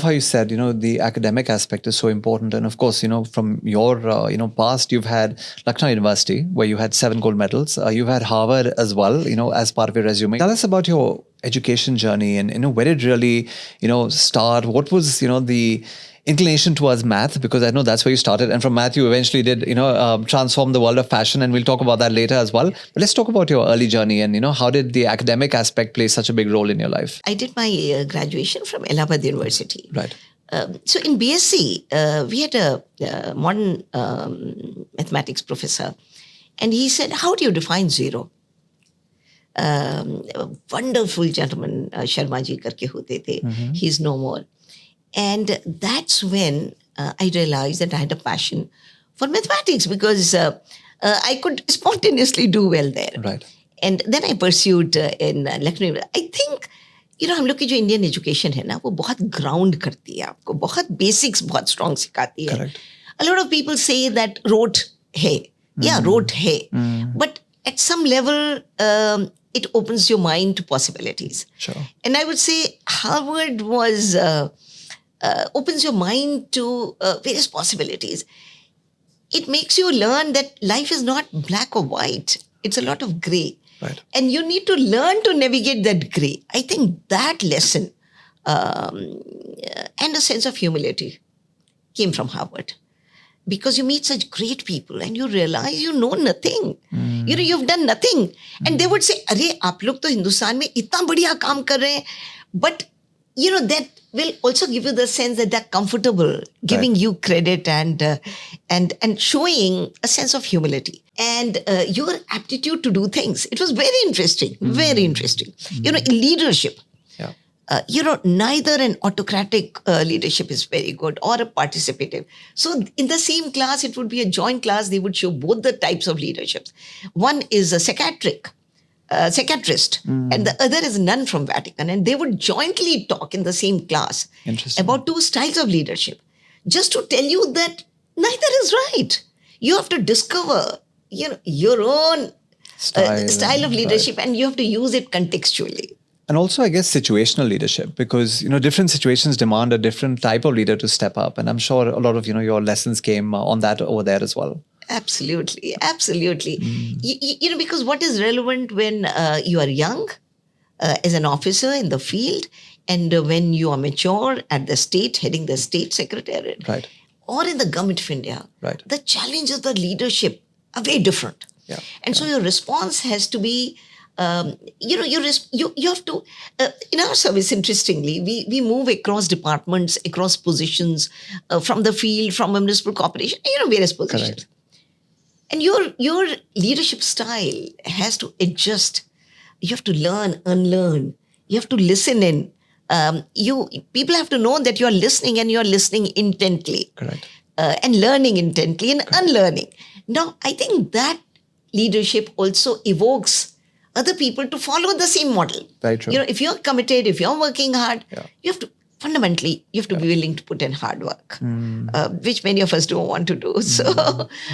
how you said, the academic aspect is so important. And of course, from your, past, you've had Lucknow University, where you had 7 gold medals. You've had Harvard as well, as part of your resume. Tell us about your education journey and, where did it really, start? What was, the inclination towards math? Because I know that's where you started. And from math, you eventually did, transform the world of fashion. And we'll talk about that later as well. But let's talk about your early journey and, how did the academic aspect play such a big role in your life? I did my graduation from Allahabad University. Right. So in BSc, we had a modern mathematics professor. And he said, how do you define zero? A wonderful gentleman, Sharma ji karke hote the. Mm-hmm. He's no more. And that's when I realized that I had a passion for mathematics because I could spontaneously do well there. Right. And then I pursued in Lucknow. I think, हम लोग की जो Indian education है ना, वो बहुत ground करती है आपको, बहुत basics बहुत strong सिखाती है. Correct. A lot of people say that rote है. Yeah, rote है. But at some level, it opens your mind to possibilities. Sure. And I would say Harvard was... opens your mind to various possibilities. It makes you learn that life is not black or white. It's a lot of gray. Right. And you need to learn to navigate that gray. I think that lesson and a sense of humility came from Harvard. Because you meet such great people and you realize you know nothing. You've done nothing. And they would say, अरे आप लोग तो हिंदुस्तान में इतना बढ़िया काम कर रहे हैं. But that will also give you the sense that they're comfortable giving you credit and showing a sense of humility and your aptitude to do things. It was very interesting, very interesting. In leadership, neither an autocratic leadership is very good or a participative. So in the same class, it would be a joint class. They would show both the types of leaderships. One is a psychiatrist, and the other is a nun from Vatican, and they would jointly talk in the same class about 2 styles of leadership, just to tell you that neither is right. You have to discover, your own style of leadership, and you have to use it contextually. And also, I guess, situational leadership, because, different situations demand a different type of leader to step up. And I'm sure a lot of, your lessons came on that over there as well. Absolutely. Because what is relevant when you are young as an officer in the field and when you are mature at the state, heading the state secretariat, right, or in the government of India, right, the challenges of the leadership are very different. Yeah. And so your response has to be, you have to, in our service, interestingly, we move across departments, across positions, from the field, from a municipal corporation, various positions. Correct. And your leadership style has to adjust. You have to learn, unlearn. You have to listen in. People have to know that you are listening and you are listening intently. Correct. And learning intently and unlearning. Now, I think that leadership also evokes other people to follow the same model. Very true. If you're committed, if you're working hard, you have to fundamentally, you have to be willing to put in hard work, which many of us don't want to do. So,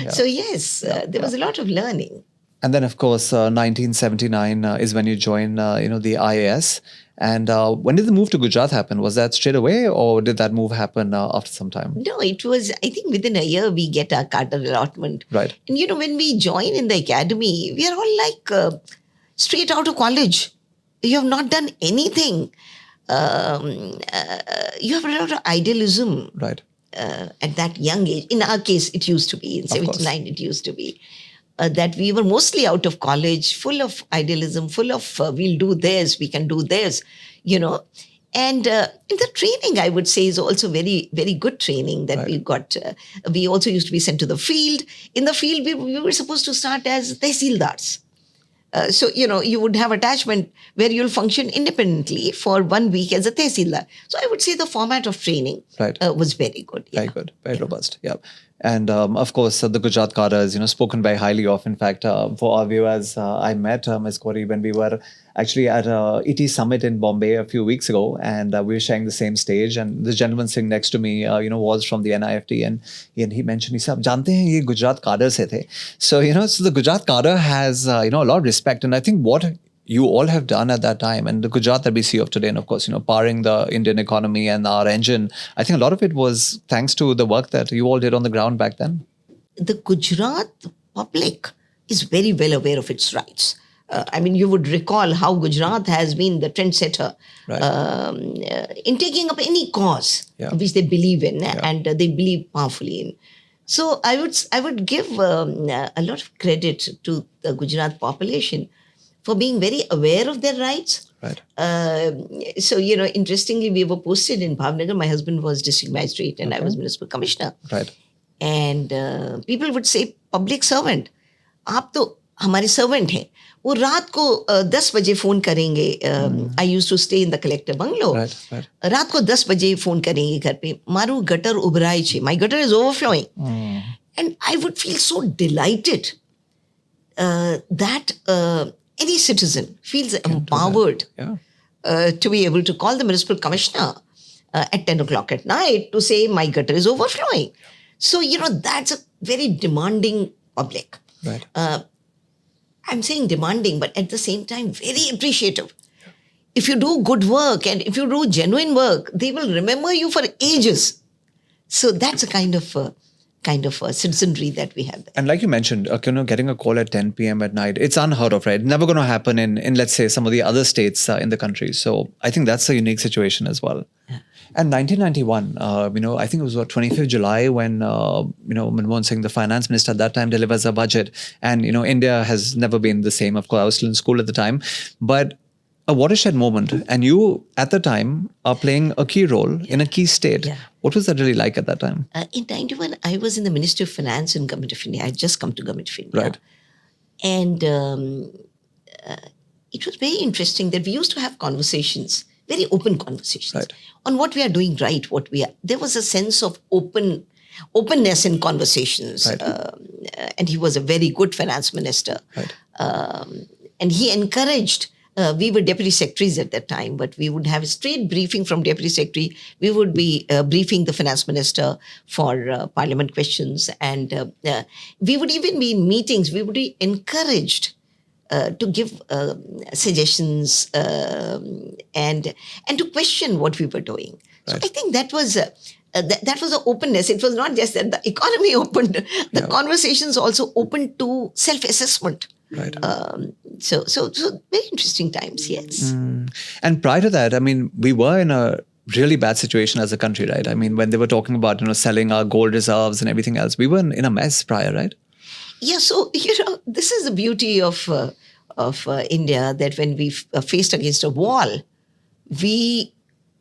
there was a lot of learning. And then, of course, 1979 is when you join, the IAS. And when did the move to Gujarat happen? Was that straight away, or did that move happen after some time? No, it was, I think within a year we get our cadre allotment. Right. And, when we join in the academy, we are all like straight out of college. You have not done anything. You have a lot of idealism. Right. At that young age. In our case, it used to be. In 79, it used to be. That we were mostly out of college, full of idealism, full of we'll do this, we can do this, And in the training, I would say, is also very, very good training that we got. We also used to be sent to the field. In the field, we were supposed to start as tehsildars. So, you would have attachment where you'll function independently for 1 week as a tehsildar. So I would say the format of training was very good. Very good. Very robust. Yeah. And of course, the Gujarat cadre is, spoken very highly of. In fact, for our viewers, I met Ms. Gauri when we were actually at ET Summit in Bombay a few weeks ago, and we were sharing the same stage. And the gentleman sitting next to me, was from the NIFT, and he mentioned, he said, "Aap jante hain, ye Gujarat cadre se the." So, so the Gujarat cadre has, a lot of respect. And I think what you all have done at that time, and the Gujarat that we see of today, and of course, powering the Indian economy and our engine, I think a lot of it was thanks to the work that you all did on the ground back then. The Gujarat public is very well aware of its rights. I mean, you would recall how Gujarat has been the trendsetter in taking up any cause which they believe in and they believe powerfully in. So I would give a lot of credit to the Gujarat population for being very aware of their rights. Right. So, interestingly, we were posted in Bhavnagar. My husband was district magistrate and I was municipal commissioner. Right. And people would say, public servant, आप तो हमारे servant हैं. वो रात को 10 बजे phone करेंगे. I used to stay in the collector bungalow. Right. रात को 10 बजे फोन करेंगे घर पे. मारू gutter उभराई छे. My gutter is overflowing. And I would feel so delighted that any citizen feels empowered to be able to call the municipal commissioner at 10 o'clock at night to say my gutter is overflowing. So, that's a very demanding public. Right. I'm saying demanding, but at the same time, very appreciative. If you do good work and if you do genuine work, they will remember you for ages. So that's a kind of citizenry that we have there. And like you mentioned, getting a call at 10 p.m. at night, it's unheard of, right? Never going to happen in, let's say, some of the other states in the country. So I think that's a unique situation as well. Yeah. And 1991, I think it was 25th July when, Manmohan Singh, the finance minister at that time, delivers a budget. And, India has never been the same. Of course, I was still in school at the time. But a watershed moment. And you, at the time, are playing a key role in a key state. Yeah. What was that really like at that time? In 91, I was in the Ministry of Finance in Government of India. I had just come to Government of India. Right. And it was very interesting that we used to have conversations, very open conversations on what we are doing right, there was a sense of openness in conversations. Right. And he was a very good finance minister. Right. And he encouraged, we were deputy secretaries at that time, but we would have a straight briefing from deputy secretary. We would be briefing the finance minister for parliament questions. And we would even be in meetings, we would be encouraged to give suggestions and to question what we were doing. So I think that was an openness. It was not just that the economy opened, the conversations also opened to self-assessment. Right. So very interesting times, yes. And prior to that, I mean, we were in a really bad situation as a country, right? I mean, when they were talking about, selling our gold reserves and everything else, we were in a mess prior, right? Yeah, so, this is the beauty of India, that when we faced against a wall, we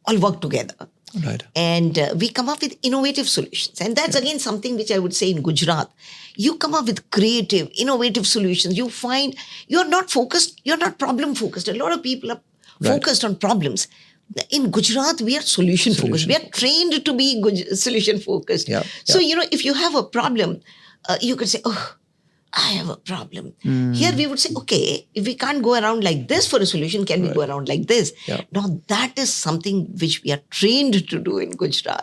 all work together. Right. And we come up with innovative solutions. And that's again something which I would say in Gujarat. You come up with creative, innovative solutions. You find you're not focused, you're not problem focused. A lot of people are focused on problems. In Gujarat, we are solution focused. We are trained to be solution focused. So, if you have a problem, you could say, oh, I have a problem. Here we would say, okay, if we can't go around like this for a solution, can we go around like this? Now that is something which we are trained to do in Gujarat.